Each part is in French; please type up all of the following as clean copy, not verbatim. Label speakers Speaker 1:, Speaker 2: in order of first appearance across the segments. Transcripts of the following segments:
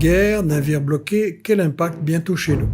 Speaker 1: Guerre, navires bloqués, quel impact bientôt chez nous?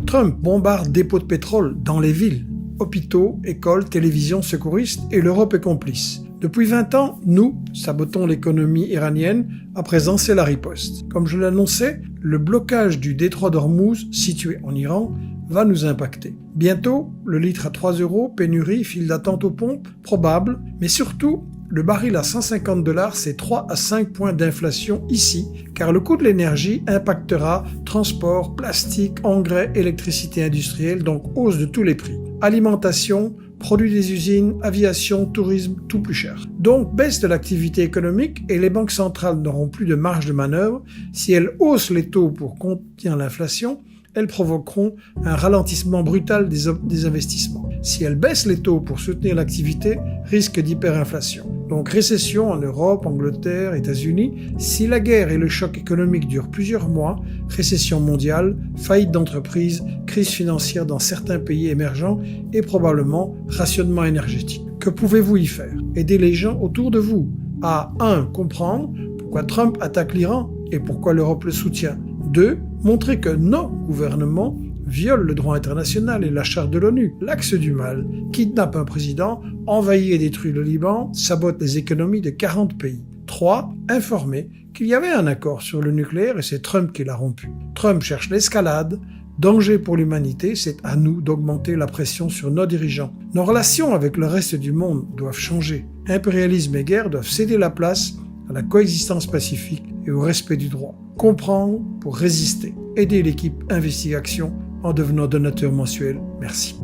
Speaker 1: Trump bombarde dépôts de pétrole dans les villes, hôpitaux, écoles, télévisions, secouristes et l'Europe est complice. Depuis 20 ans, nous sabotons l'économie iranienne, à présent c'est la riposte. Comme je l'annonçais, le blocage du détroit d'Ormuz, situé en Iran, va nous impacter. Bientôt, le litre à 3 €, pénurie, file d'attente aux pompes, probable, mais surtout, le baril à $150, c'est 3 à 5 points d'inflation ici, car le coût de l'énergie impactera transport, plastique, engrais, électricité industrielle, donc hausse de tous les prix. Alimentation, produits des usines, aviation, tourisme, tout plus cher. Donc baisse de l'activité économique et les banques centrales n'auront plus de marge de manœuvre. Si elles haussent les taux pour contenir l'inflation, elles provoqueront un ralentissement brutal des investissements. Si elles baissent les taux pour soutenir l'activité, risque d'hyperinflation. Donc récession en Europe, Angleterre, États-Unis. Si la guerre et le choc économique durent plusieurs mois, récession mondiale, faillite d'entreprises, crise financière dans certains pays émergents et probablement rationnement énergétique. Que pouvez-vous y faire? Aider les gens autour de vous à 1. Comprendre pourquoi Trump attaque l'Iran et pourquoi l'Europe le soutient. 2. Montrer que nos gouvernements violent le droit international et la charte de l'ONU, l'axe du mal, kidnappe un président, envahit et détruit le Liban, sabote les économies de 40 pays. 3. Informer qu'il y avait un accord sur le nucléaire et c'est Trump qui l'a rompu. Trump cherche l'escalade, danger pour l'humanité, c'est à nous d'augmenter la pression sur nos dirigeants. Nos relations avec le reste du monde doivent changer. Impérialisme et guerre doivent céder la place à la coexistence pacifique et au respect du droit. Comprendre pour résister. Aider l'équipe Investigation en devenant donateur mensuel. Merci.